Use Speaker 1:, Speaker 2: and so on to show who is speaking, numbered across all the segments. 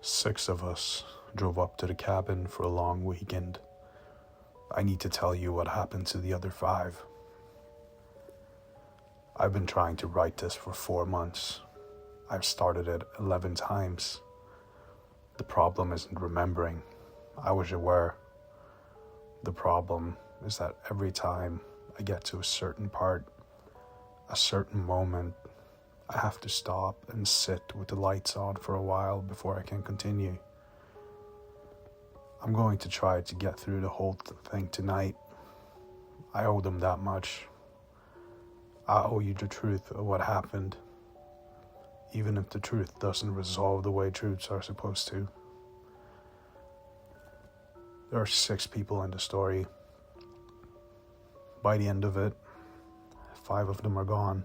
Speaker 1: 6 of us drove up to the cabin for a long weekend. I need to tell you what happened to the other 5. I've been trying to write this for 4 months. I've started it 11 times. The problem isn't remembering. I was aware. The problem is that every time I get to a certain part, a certain moment, I have to stop and sit with the lights on for a while before I can continue. I'm going to try to get through the whole thing tonight. I owe them that much. I owe you the truth of what happened, even if the truth doesn't resolve the way truths are supposed to. There are 6 people in the story. By the end of it, 5 of them are gone.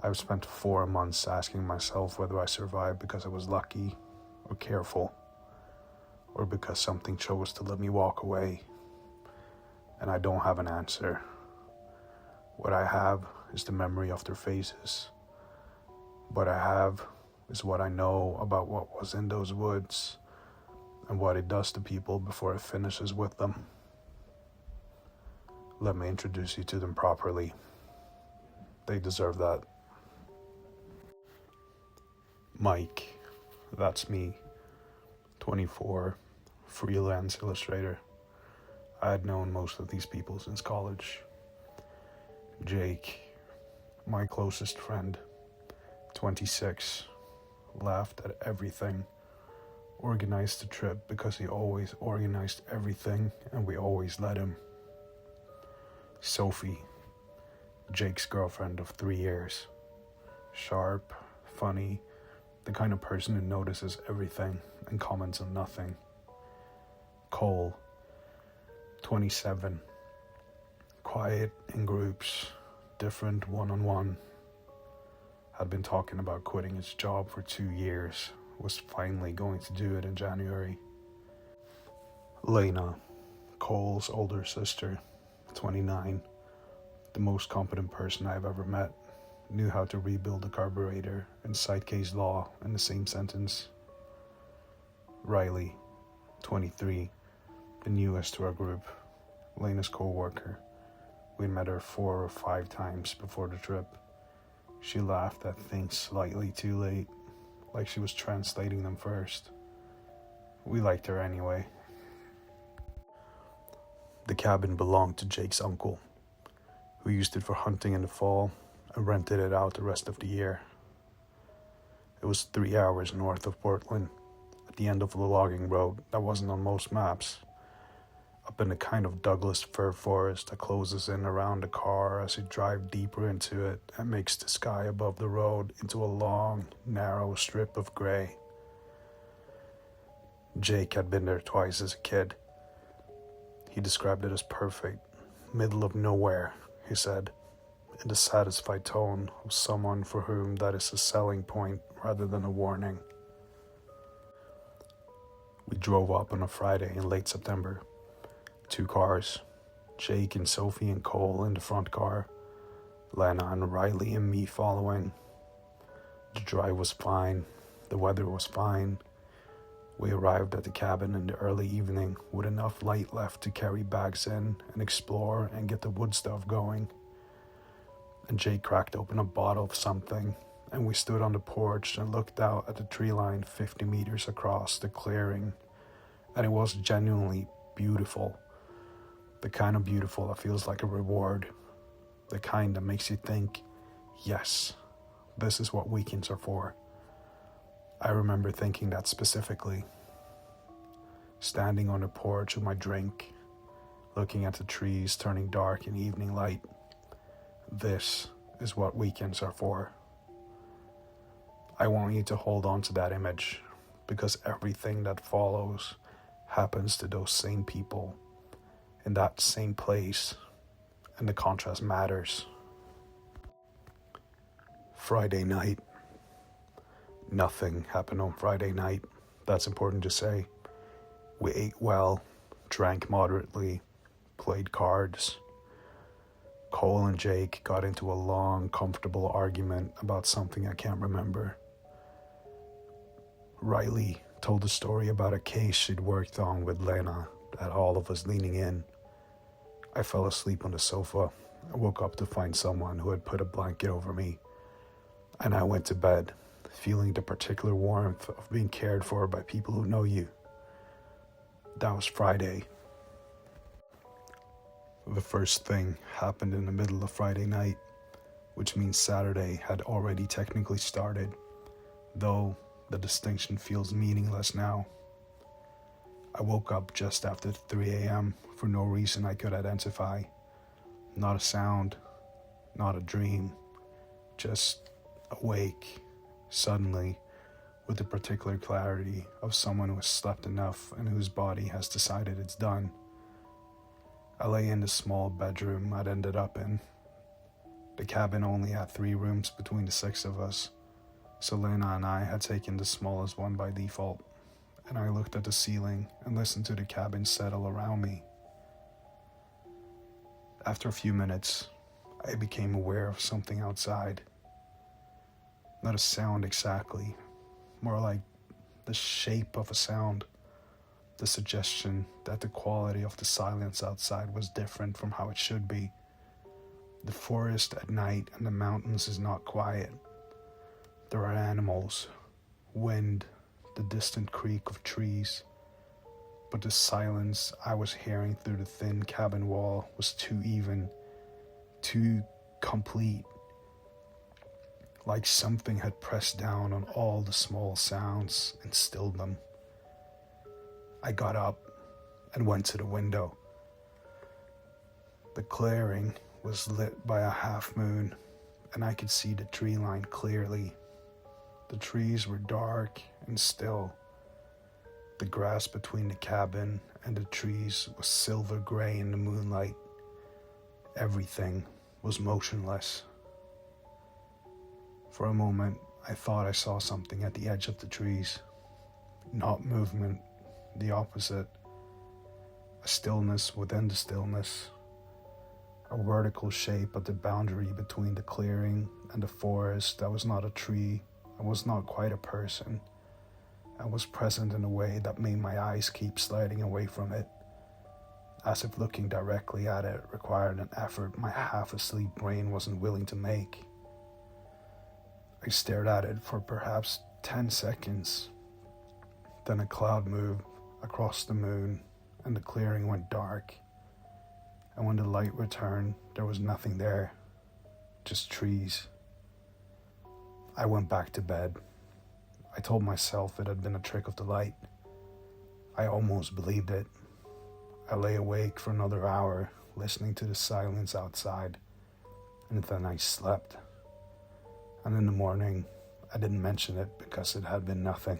Speaker 1: I've spent 4 months asking myself whether I survived because I was lucky or careful, or because something chose to let me walk away. And I don't have an answer. What I have is the memory of their faces. What I have is what I know about what was in those woods and what it does to people before it finishes with them. Let me introduce you to them properly. They deserve that. Mike, that's me, 24, freelance illustrator. I had known most of these people since college. Jake, my closest friend, 26, laughed at everything, organized the trip because he always organized everything and we always let him. Sophie, Jake's girlfriend of 3 years, sharp, funny, the kind of person who notices everything and comments on nothing. Cole, 27, quiet in groups, different one-on-one, had been talking about quitting his job for 2 years, was finally going to do it in January. Lena, Cole's older sister, 29, the most competent person I've ever met, knew how to rebuild a carburetor and cite case law in the same sentence. Riley, 23, the newest to our group, Lena's co-worker. We met her 4 or 5 times before the trip. She laughed at things slightly too late, like she was translating them first. We liked her anyway. The cabin belonged to Jake's uncle, who used it for hunting in the fall and rented it out the rest of the year. It was 3 hours north of Portland, at the end of the logging road that wasn't on most maps, up in a kind of Douglas fir forest that closes in around the car as you drive deeper into it and makes the sky above the road into a long, narrow strip of gray. Jake had been there twice as a kid. He described it as perfect, middle of nowhere, he said, in the satisfied tone of someone for whom that is a selling point rather than a warning. We drove up on a Friday in late September. 2 cars, Jake and Sophie and Cole in the front car, Lena and Riley and me following. The drive was fine, the weather was fine. We arrived at the cabin in the early evening with enough light left to carry bags in and explore and get the wood stuff going. And Jake cracked open a bottle of something, and we stood on the porch and looked out at the tree line 50 meters across the clearing, and it was genuinely beautiful. The kind of beautiful that feels like a reward. The kind that makes you think, yes, this is what weekends are for. I remember thinking that specifically. Standing on the porch with my drink, looking at the trees turning dark in evening light. This is what weekends are for. I want you to hold on to that image, because everything that follows happens to those same people, in that same place, and the contrast matters. Friday night. Nothing happened on Friday night, that's important to say. We ate well, drank moderately, played cards. Cole and Jake got into a long, comfortable argument about something I can't remember. Riley told a story about a case she'd worked on with Lena that all of us leaning in. I fell asleep on the sofa. I woke up to find someone who had put a blanket over me, and I went to bed, feeling the particular warmth of being cared for by people who know you. That was Friday. The first thing happened in the middle of Friday night, which means Saturday had already technically started, though the distinction feels meaningless now. I woke up just after 3 a.m. for no reason I could identify. Not a sound, not a dream, just awake, suddenly, with the particular clarity of someone who has slept enough and whose body has decided it's done. I lay in the small bedroom I'd ended up in. The cabin only had 3 rooms between the 6 of us, so Lena and I had taken the smallest one by default, and I looked at the ceiling and listened to the cabin settle around me. After a few minutes, I became aware of something outside. Not a sound exactly, more like the shape of a sound, the suggestion that the quality of the silence outside was different from how it should be. The forest at night and the mountains is not quiet. There are animals, wind, the distant creak of trees, but the silence I was hearing through the thin cabin wall was too even, too complete, like something had pressed down on all the small sounds and stilled them. I got up and went to the window. The clearing was lit by a half moon, and I could see the tree line clearly. The trees were dark and still. The grass between the cabin and the trees was silver gray in the moonlight. Everything was motionless. For a moment, I thought I saw something at the edge of the trees. Not movement, the opposite. A stillness within the stillness. A vertical shape at the boundary between the clearing and the forest that was not a tree and was not quite a person, and was present in a way that made my eyes keep sliding away from it, as if looking directly at it required an effort my half-asleep brain wasn't willing to make. I stared at it for perhaps 10 seconds. Then a cloud moved across the moon and the clearing went dark. And when the light returned, there was nothing there, just trees. I went back to bed. I told myself it had been a trick of the light. I almost believed it. I lay awake for another hour, listening to the silence outside, and then I slept. And in the morning, I didn't mention it because it had been nothing.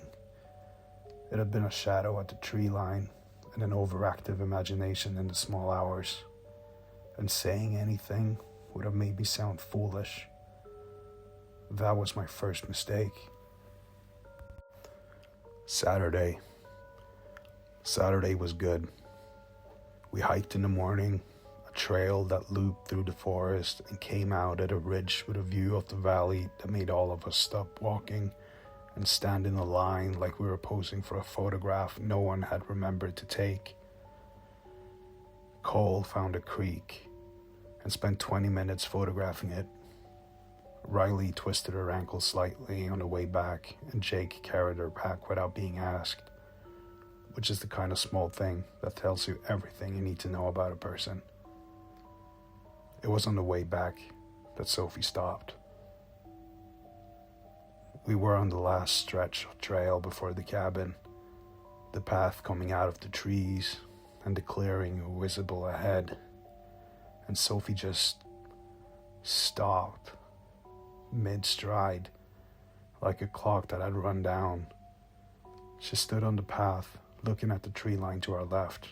Speaker 1: It had been a shadow at the tree line and an overactive imagination in the small hours. And saying anything would have made me sound foolish. That was my first mistake. Saturday was good. We hiked in the morning, a trail that looped through the forest and came out at a ridge with a view of the valley that made all of us stop walking and stand in a line like we were posing for a photograph no one had remembered to take. Cole found a creek and spent 20 minutes photographing it. Riley twisted her ankle slightly on the way back, and Jake carried her back without being asked, which is the kind of small thing that tells you everything you need to know about a person. It was on the way back that Sophie stopped. We were on the last stretch of trail before the cabin, the path coming out of the trees and the clearing visible ahead, and Sophie just stopped mid-stride, like a clock that had run down. She stood on the path, looking at the tree line to our left,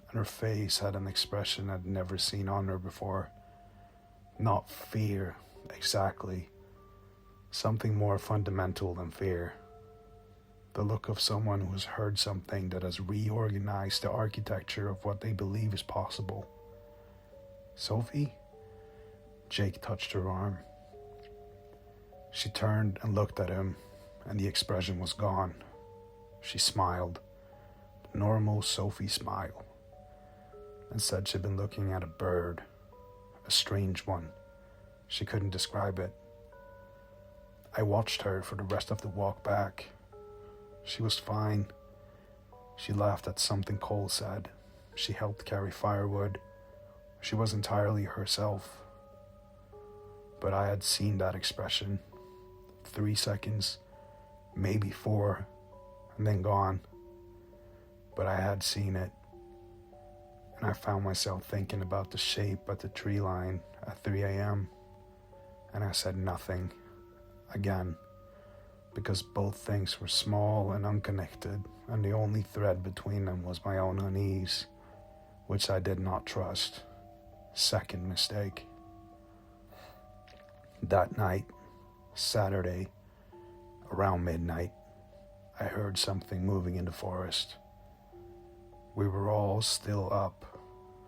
Speaker 1: and her face had an expression I'd never seen on her before. Not fear, exactly. Something more fundamental than fear. The look of someone who has heard something that has reorganized the architecture of what they believe is possible. Sophie? Jake touched her arm. She turned and looked at him, and the expression was gone. She smiled, the normal Sophie smile, and said she'd been looking at a bird, a strange one. She couldn't describe it. I watched her for the rest of the walk back. She was fine. She laughed at something Cole said. She helped carry firewood. She was entirely herself. But I had seen that expression. 3 seconds, maybe 4, and then gone. But I had seen it. And I found myself thinking about the shape at the tree line at 3 a.m. And I said nothing again, because both things were small and unconnected, and the only thread between them was my own unease, which I did not trust. Second mistake. That night, Saturday, around midnight, I heard something moving in the forest. We were all still up,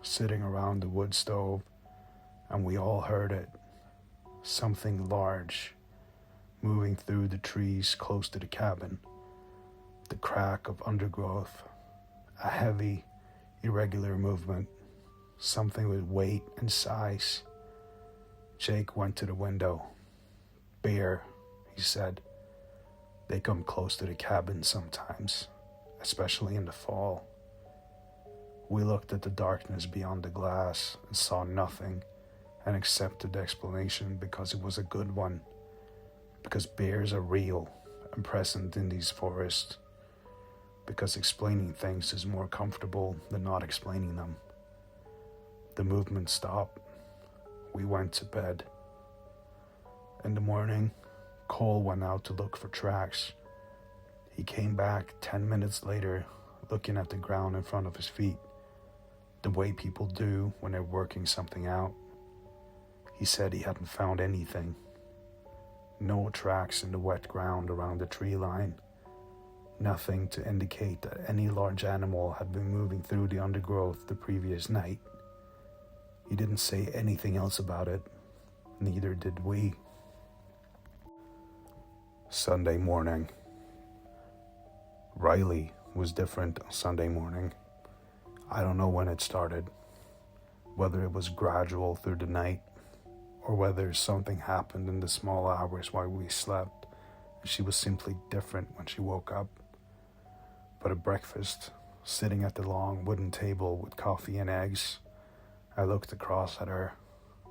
Speaker 1: sitting around the wood stove, and we all heard it. Something large, moving through the trees close to the cabin. The crack of undergrowth, a heavy, irregular movement, something with weight and size. Jake went to the window. "Bear," he said. "They come close to the cabin sometimes, especially in the fall." We looked at the darkness beyond the glass and saw nothing, and accepted the explanation because it was a good one. Because bears are real and present in these forests. Because explaining things is more comfortable than not explaining them. The movement stopped. We went to bed. In the morning, Cole went out to look for tracks. He came back 10 minutes later, looking at the ground in front of his feet, the way people do when they're working something out. He said he hadn't found anything. No tracks in the wet ground around the tree line. Nothing to indicate that any large animal had been moving through the undergrowth the previous night. He didn't say anything else about it. Neither did we. Sunday morning. Riley was different on Sunday morning. I don't know when it started, whether it was gradual through the night, or whether something happened in the small hours while we slept, and she was simply different when she woke up. But at breakfast, sitting at the long wooden table with coffee and eggs, I looked across at her,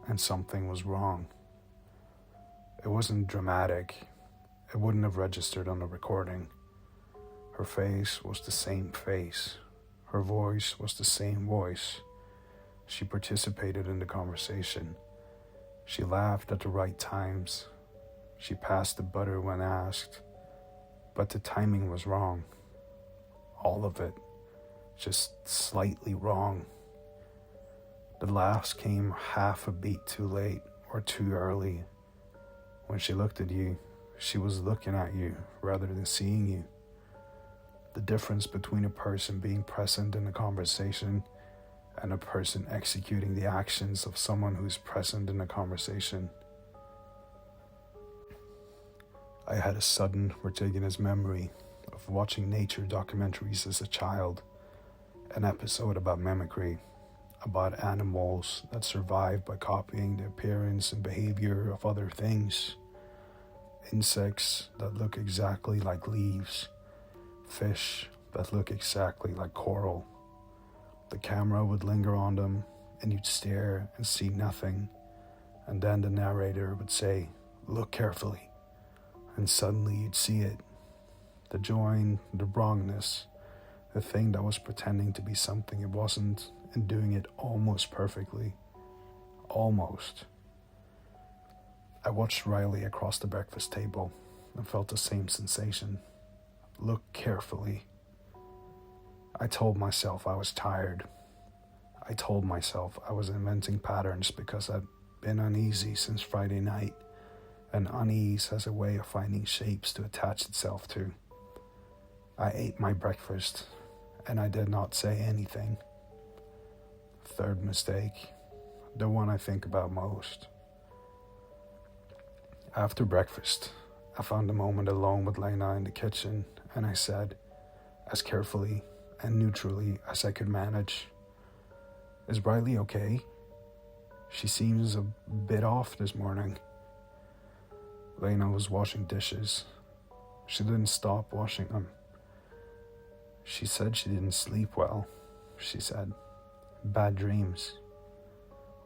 Speaker 1: and something was wrong. It wasn't dramatic. It wouldn't have registered on the recording. Her face was the same face. Her voice was the same voice. She participated in the conversation. She laughed at the right times. She passed the butter when asked. But the timing was wrong. All of it. Just slightly wrong. The laughs came half a beat too late or too early. When she looked at you, she was looking at you rather than seeing you. The difference between a person being present in a conversation and a person executing the actions of someone who is present in a conversation. I had a sudden vertiginous memory of watching nature documentaries as a child, an episode about mimicry, about animals that survive by copying the appearance and behavior of other things, insects that look exactly like leaves, fish that look exactly like coral. The camera would linger on them, and you'd stare and see nothing, and then the narrator would say, "Look carefully," and suddenly you'd see it. The join, the wrongness, the thing that was pretending to be something it wasn't, and doing it almost perfectly. Almost. I watched Riley across the breakfast table and felt the same sensation. Look carefully. I told myself I was tired. I told myself I was inventing patterns because I'd been uneasy since Friday night, and unease has a way of finding shapes to attach itself to. I ate my breakfast, and I did not say anything. Third mistake, the one I think about most. After breakfast, I found a moment alone with Lena in the kitchen, and I said, as carefully and neutrally as I could manage. "Is Riley okay? She seems a bit off this morning." Lena was washing dishes. She didn't stop washing them. "She said she didn't sleep well," she said. "Bad dreams."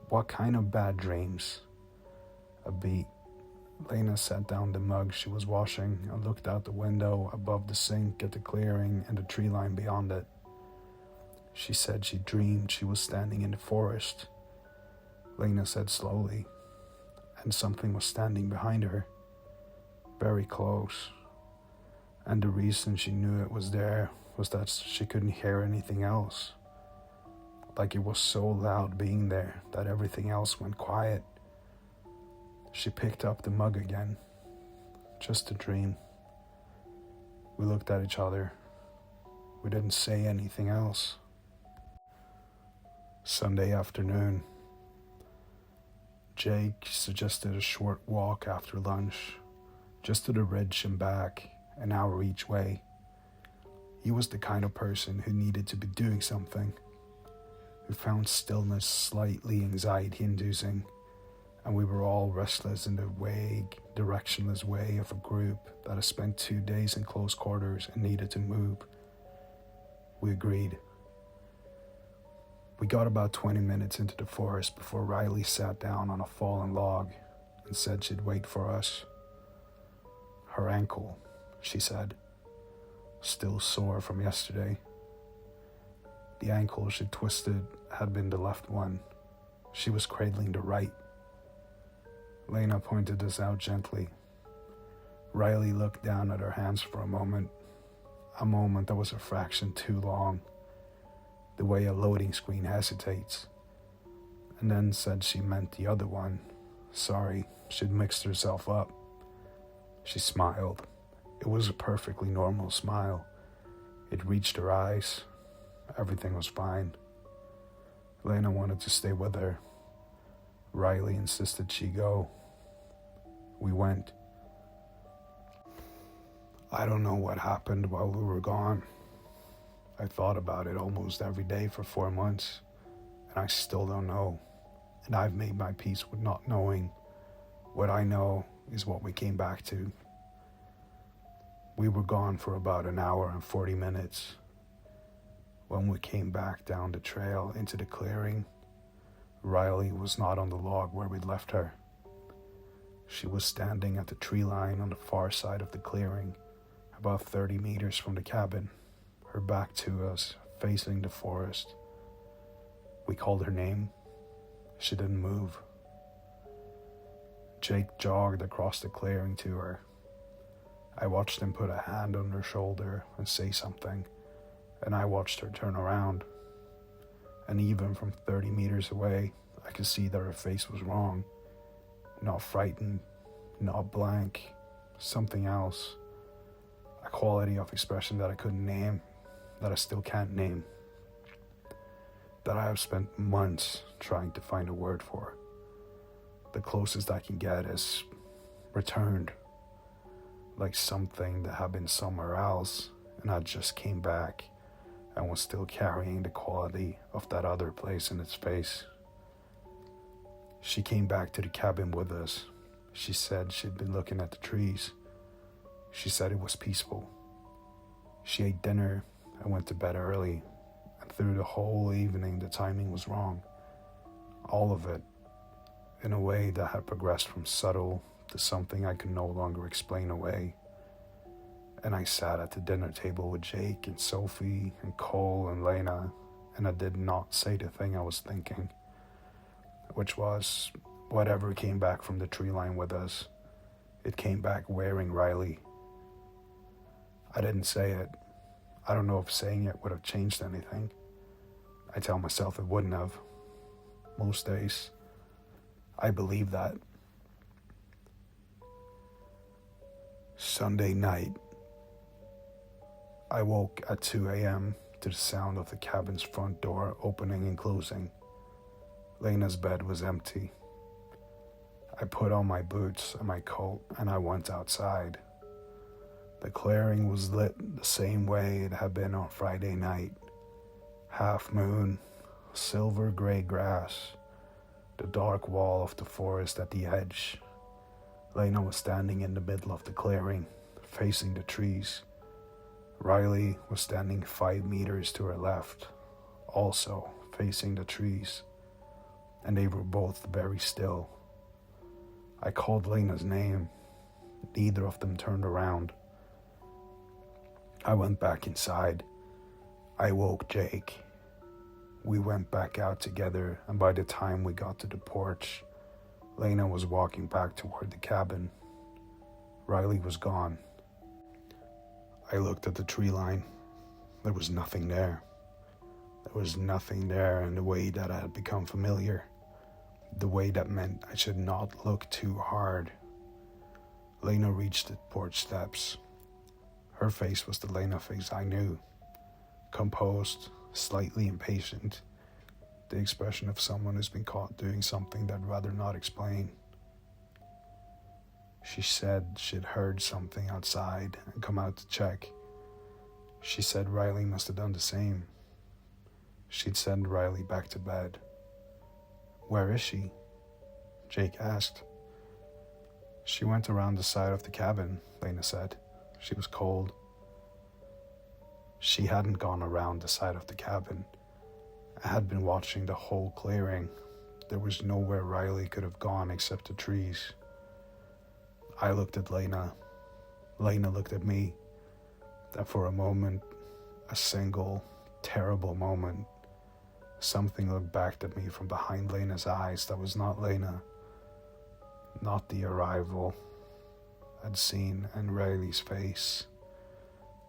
Speaker 1: "What kind of bad dreams?" A beat. Lena set down the mug she was washing and looked out the window above the sink at the clearing and the tree line beyond it. She said she dreamed she was standing in the forest. Lena said slowly, and something was standing behind her, very close. And the reason she knew it was there was that she couldn't hear anything else. Like it was so loud being there that everything else went quiet. She picked up the mug again. Just a dream. We looked at each other. We didn't say anything else. Sunday afternoon. Jake suggested a short walk after lunch, just to the ridge and back, an hour each way. He was the kind of person who needed to be doing something, who found stillness slightly anxiety-inducing, and we were all restless in the vague, directionless way of a group that had spent 2 days in close quarters and needed to move. We agreed. We got about 20 minutes into the forest before Riley sat down on a fallen log and said she'd wait for us. Her ankle, she said, still sore from yesterday. The ankle she'd twisted had been the left one. She was cradling the right. Lena pointed this out gently. Riley looked down at her hands for a moment that was a fraction too long, the way a loading screen hesitates, and then said she meant the other one. Sorry, she'd mixed herself up. She smiled. It was a perfectly normal smile. It reached her eyes. Everything was fine. Lena wanted to stay with her. Riley insisted she go. We went. I don't know what happened while we were gone. I thought about it almost every day for 4 months, and I still don't know. And I've made my peace with not knowing. What I know is what we came back to. We were gone for about an hour and 40 minutes. When we came back down the trail into the clearing, Riley was not on the log where we'd left her. She was standing at the tree line on the far side of the clearing, about 30 meters from the cabin, her back to us, facing the forest. We called her name. She didn't move. Jake jogged across the clearing to her. I watched him put a hand on her shoulder and say something, and I watched her turn around. And even from 30 meters away, I could see that her face was wrong. Not frightened, not blank, something else. A quality of expression that I couldn't name, that I still can't name, that I have spent months trying to find a word for. The closest I can get is returned, like something that had been somewhere else and I just came back and was still carrying the quality of that other place in its face. She came back to the cabin with us. She said she'd been looking at the trees. She said it was peaceful. She ate dinner and went to bed early, and through the whole evening the timing was wrong. All of it, in a way that had progressed from subtle to something I could no longer explain away. And I sat at the dinner table with Jake and Sophie and Cole and Lena, and I did not say the thing I was thinking, which was, whatever came back from the tree line with us, it came back wearing Riley. I didn't say it. I don't know if saying it would have changed anything. I tell myself it wouldn't have. Most days, I believe that. Sunday night. I woke at 2 a.m. to the sound of the cabin's front door opening and closing. Lena's bed was empty. I put on my boots and my coat and I went outside. The clearing was lit the same way it had been on Friday night. Half moon, silver gray grass, the dark wall of the forest at the edge. Lena was standing in the middle of the clearing, facing the trees. Riley was standing 5 meters to her left, also facing the trees, and they were both very still. I called Lena's name. Neither of them turned around. I went back inside. I woke Jake. We went back out together, and by the time we got to the porch, Lena was walking back toward the cabin. Riley was gone. I looked at the tree line. There was nothing there. There was nothing there in the way that I had become familiar. The way that meant I should not look too hard. Lena reached the porch steps. Her face was the Lena face I knew. Composed, slightly impatient. The expression of someone who's been caught doing something they'd rather not explain. She said she'd heard something outside and come out to check. She said Riley must have done the same. She'd send Riley back to bed. "Where is she?" Jake asked. "She went around the side of the cabin," Lena said. She was cold. She hadn't gone around the side of the cabin. I had been watching the whole clearing. There was nowhere Riley could have gone except the trees. I looked at Lena. Lena looked at me. Then for a moment, a single, terrible moment, something looked back at me from behind Lena's eyes that was not Lena. Not the arrival I'd seen in Riley's face.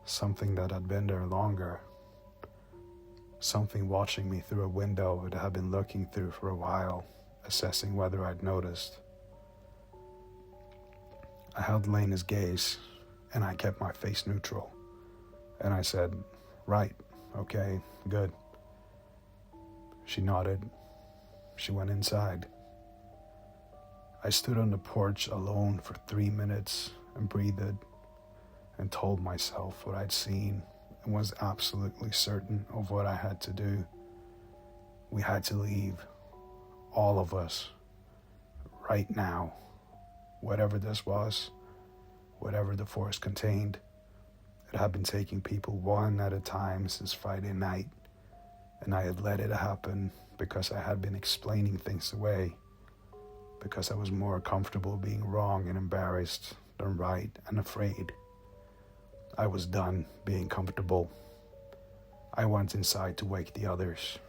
Speaker 1: Something that had been there longer. Something watching me through a window it had been looking through for a while, assessing whether I'd noticed. I held Lena's gaze, and I kept my face neutral. And I said, "Right, okay, good." She nodded. She went inside. I stood on the porch alone for 3 minutes and breathed and told myself what I'd seen and was absolutely certain of what I had to do. We had to leave, all of us, right now. Whatever this was, whatever the forest contained, it had been taking people one at a time since Friday night, and I had let it happen because I had been explaining things away, because I was more comfortable being wrong and embarrassed than right and afraid. I was done being comfortable. I went inside to wake the others.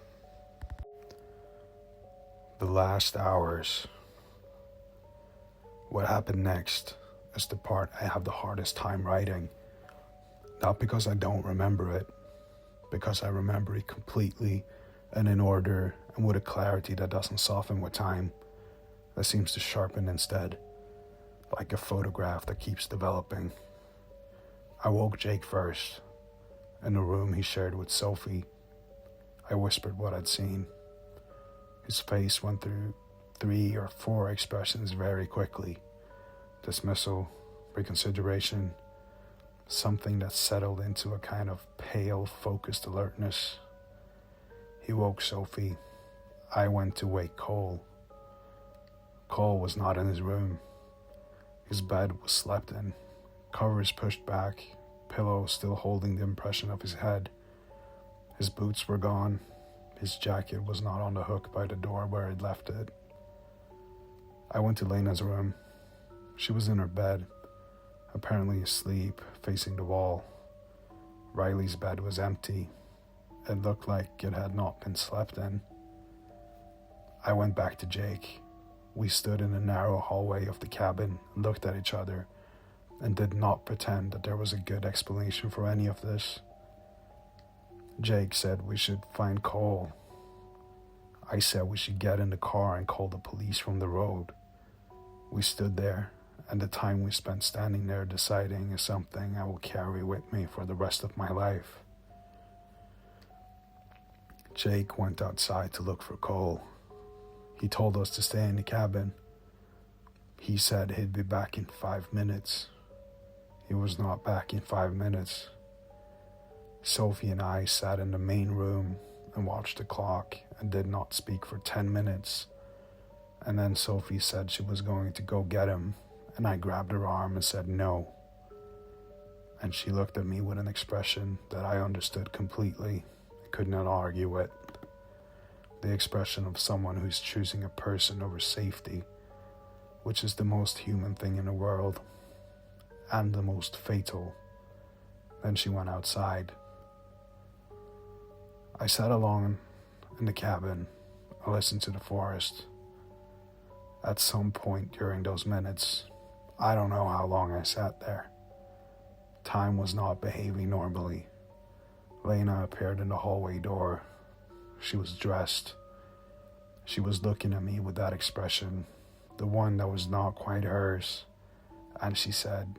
Speaker 1: The last hours. What happened next is the part I have the hardest time writing. Not because I don't remember it, because I remember it completely and in order and with a clarity that doesn't soften with time, that seems to sharpen instead, like a photograph that keeps developing. I woke Jake first, in the room he shared with Sophie. I whispered what I'd seen. His face went through 3 or 4 expressions very quickly. Dismissal, reconsideration, something that settled into a kind of pale, focused alertness. He woke Sophie. I went to wake Cole. Cole was not in his room. His bed was slept in, covers pushed back, pillow still holding the impression of his head. His boots were gone. His jacket was not on the hook by the door where I'd left it. I went to Lena's room. She was in her bed, apparently asleep, facing the wall. Riley's bed was empty. It looked like it had not been slept in. I went back to Jake. We stood in the narrow hallway of the cabin and looked at each other and did not pretend that there was a good explanation for any of this. Jake said we should find Cole. I said we should get in the car and call the police from the road. We stood there, and the time we spent standing there deciding is something I will carry with me for the rest of my life. Jake went outside to look for Cole. He told us to stay in the cabin. He said he'd be back in 5 minutes. He was not back in 5 minutes. Sophie and I sat in the main room and watched the clock and did not speak for 10 minutes. And then Sophie said she was going to go get him, and I grabbed her arm and said no. And she looked at me with an expression that I understood completely. I could not argue with. The expression of someone who's choosing a person over safety, which is the most human thing in the world, and the most fatal. Then she went outside. I sat alone in the cabin. I listened to the forest. At some point during those minutes, I don't know how long I sat there. Time was not behaving normally. Lena appeared in the hallway door. She was dressed. She was looking at me with that expression, the one that was not quite hers. And she said,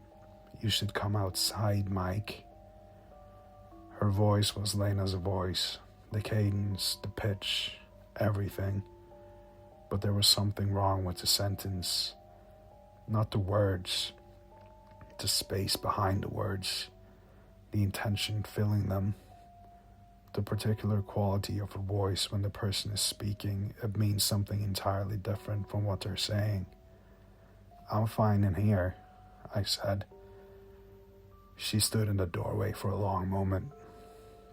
Speaker 1: "You should come outside, Mike." Her voice was Lena's voice, the cadence, the pitch, everything. But there was something wrong with the sentence. Not the words, the space behind the words, the intention filling them. The particular quality of a voice when the person is speaking, it means something entirely different from what they're saying. "I'm fine in here," I said. She stood in the doorway for a long moment.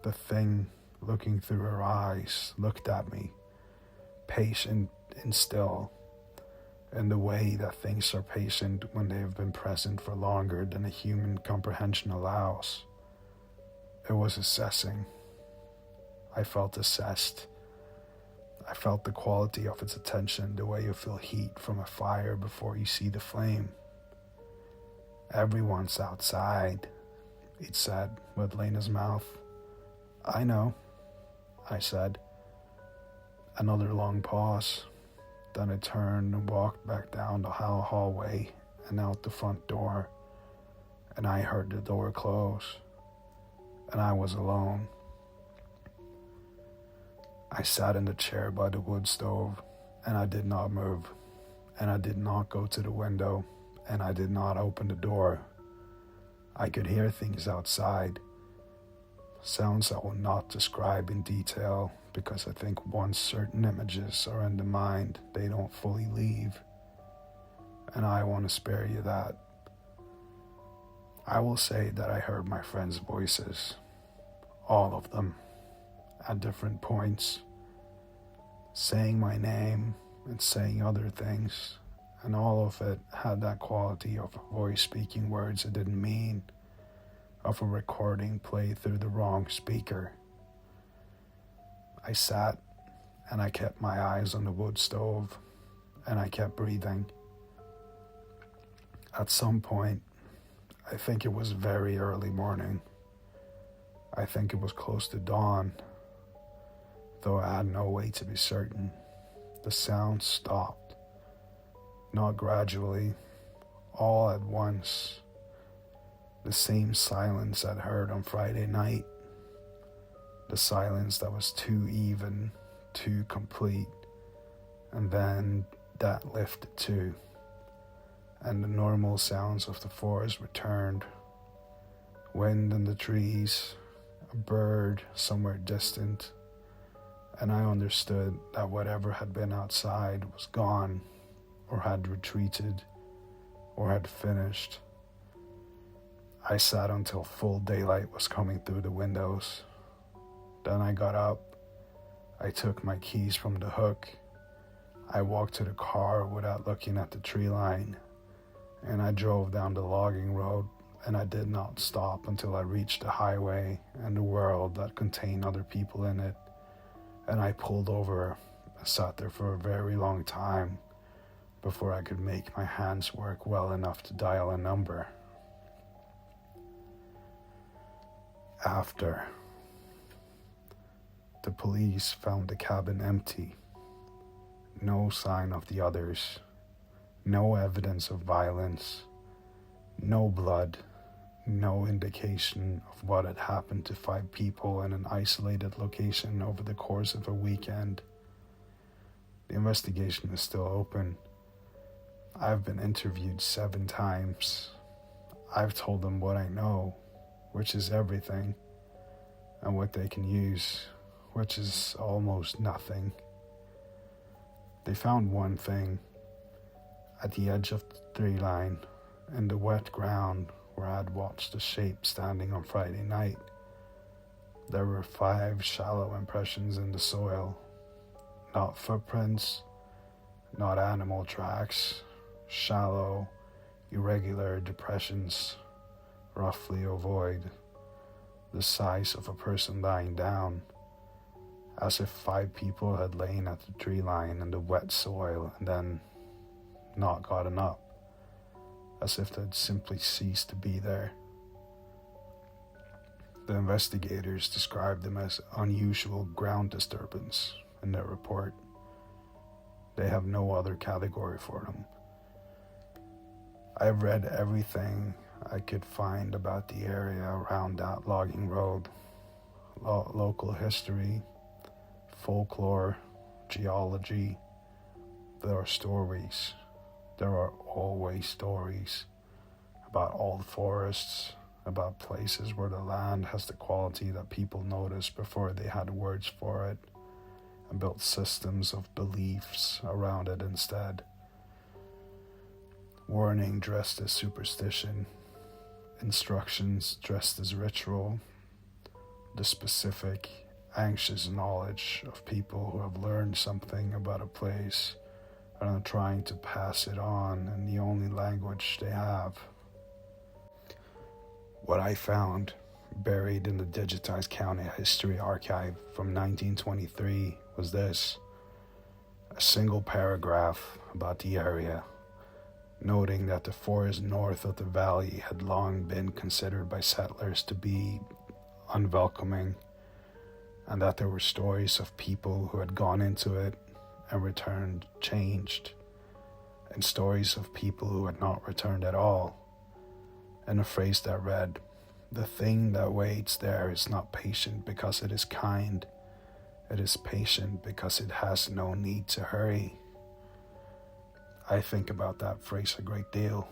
Speaker 1: The thing looking through her eyes looked at me, patient and still, in the way that things are patient when they have been present for longer than a human comprehension allows. It was assessing. I felt assessed. I felt the quality of its attention, the way you feel heat from a fire before you see the flame. "Everyone's outside," it said with Lena's mouth. "I know," I said. Another long pause. Then I turned and walked back down the hallway and out the front door, and I heard the door close, and I was alone. I sat in the chair by the wood stove, and I did not move, and I did not go to the window, and I did not open the door. I could hear things outside, sounds I will not describe in detail, because I think once certain images are in the mind, they don't fully leave, and I want to spare you that. I will say that I heard my friends' voices, all of them, at different points, saying my name and saying other things, and all of it had that quality of a voice speaking words it didn't mean, of a recording played through the wrong speaker. I sat and I kept my eyes on the wood stove, and I kept breathing. At some point, I think it was very early morning, I think it was close to dawn, though I had no way to be certain, the sound stopped. Not gradually, all at once. The same silence I'd heard on Friday night. The silence that was too even, too complete. And then that lifted too. And the normal sounds of the forest returned. Wind in the trees, a bird somewhere distant. And I understood that whatever had been outside was gone, or had retreated, or had finished. I sat until full daylight was coming through the windows. Then I got up. I took my keys from the hook. I walked to the car without looking at the tree line, and I drove down the logging road, and I did not stop until I reached the highway and the world that contained other people in it. And I pulled over and sat there for a very long time before I could make my hands work well enough to dial a number. After, the police found the cabin empty. No sign of the others. No evidence of violence. No blood. No indication of what had happened to 5 people in an isolated location over the course of a weekend. The investigation is still open. I've been interviewed 7 times. I've told them what I know, which is everything, and what they can use, which is almost nothing. They found one thing at the edge of the tree line in the wet ground where I'd watched the shape standing on Friday night. There were 5 shallow impressions in the soil, not footprints, not animal tracks, shallow, irregular depressions, roughly ovoid, the size of a person lying down, as if 5 people had lain at the tree line in the wet soil and then not gotten up, as if they'd simply ceased to be there. The investigators described them as unusual ground disturbance in their report. They have no other category for them. I've read everything I could find about the area around that logging road. Local history, folklore, geology. There are stories. There are always stories about old forests, about places where the land has the quality that people noticed before they had words for it, and built systems of beliefs around it instead. Warning dressed as superstition, instructions dressed as ritual, the specific, anxious knowledge of people who have learned something about a place and are trying to pass it on in the only language they have. What I found, buried in the digitized county history archive from 1923, was this: a single paragraph about the area, noting that the forest north of the valley had long been considered by settlers to be unwelcoming, and that there were stories of people who had gone into it and returned changed, and stories of people who had not returned at all, and a phrase that read, "The thing that waits there is not patient because it is kind, it is patient because it has no need to hurry." I think about that phrase a great deal.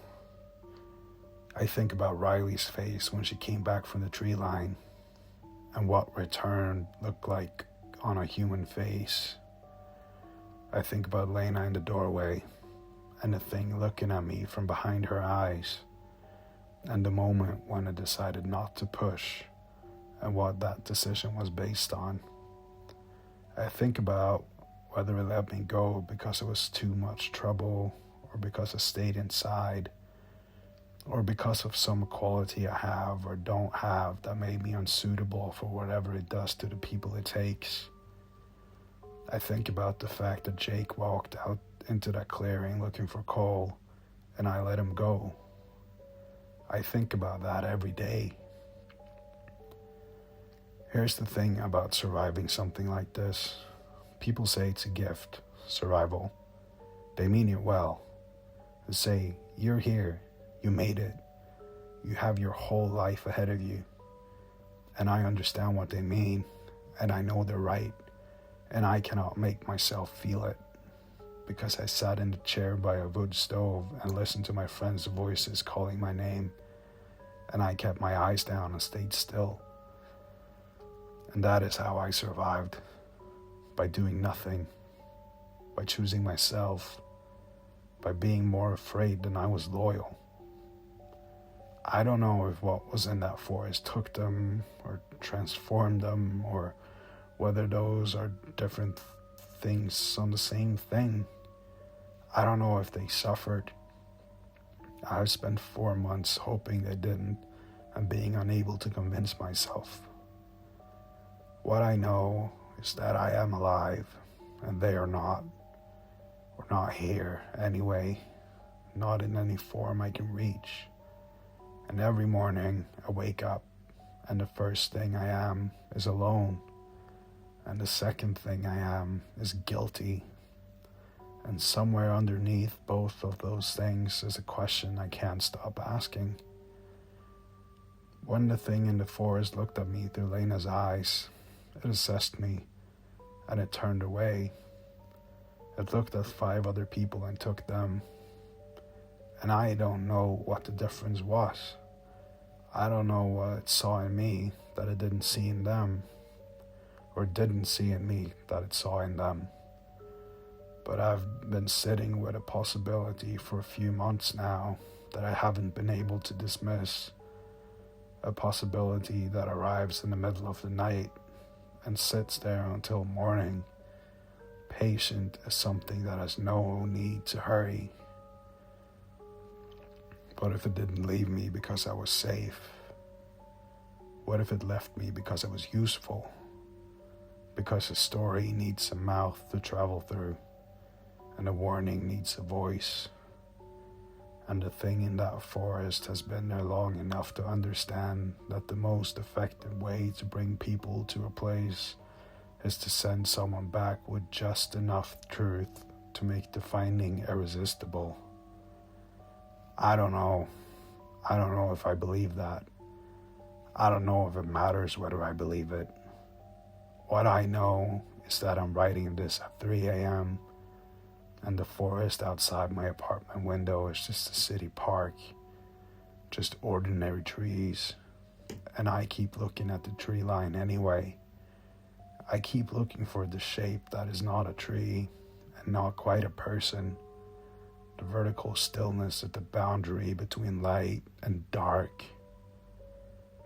Speaker 1: I think about Riley's face when she came back from the tree line, and what return looked like on a human face. I think about Lena in the doorway, and the thing looking at me from behind her eyes, and the moment when I decided not to push, and what that decision was based on. I think about whether it let me go because it was too much trouble, or because I stayed inside, or because of some quality I have or don't have that made me unsuitable for whatever it does to the people it takes. I think about the fact that Jake walked out into that clearing looking for coal, and I let him go. I think about that every day. Here's the thing about surviving something like this. People say it's a gift, survival. They mean it well. They say, you're here, you made it, you have your whole life ahead of you. And I understand what they mean, and I know they're right, and I cannot make myself feel it, because I sat in the chair by a wood stove and listened to my friends' voices calling my name, and I kept my eyes down and stayed still. And that is how I survived, by doing nothing, by choosing myself, by being more afraid than I was loyal. I don't know if what was in that forest took them or transformed them, or whether those are different things on the same thing. I don't know if they suffered. I've spent 4 months hoping they didn't and being unable to convince myself. What I know is that I am alive and they are not. We're not here anyway, not in any form I can reach. And every morning I wake up and the first thing I am is alone. And the second thing I am is guilty. And somewhere underneath both of those things is a question I can't stop asking. When the thing in the forest looked at me through Lena's eyes, it assessed me, and it turned away. It looked at 5 other people and took them. And I don't know what the difference was. I don't know what it saw in me that it didn't see in them, or didn't see in me that it saw in them. But I've been sitting with a possibility for a few months now that I haven't been able to dismiss. A possibility that arrives in the middle of the night and sits there until morning, patient as something that has no need to hurry. What if it didn't leave me because I was safe? What if it left me because I was useful? Because a story needs a mouth to travel through, and a warning needs a voice. And the thing in that forest has been there long enough to understand that the most effective way to bring people to a place is to send someone back with just enough truth to make the finding irresistible. I don't know. I don't know if I believe that. I don't know if it matters whether I believe it. What I know is that I'm writing this at 3 a.m. and the forest outside my apartment window is just a city park, just ordinary trees, and I keep looking at the tree line anyway. I keep looking for the shape that is not a tree and not quite a person, the vertical stillness at the boundary between light and dark.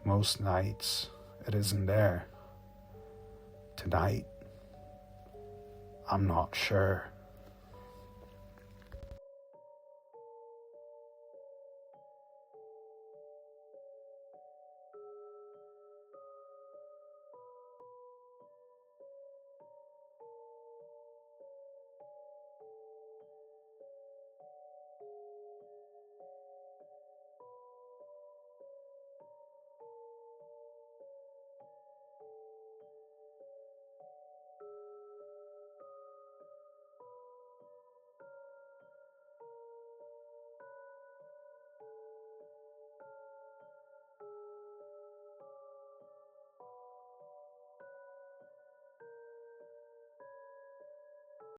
Speaker 1: Most nights, it isn't there. Tonight, I'm not sure.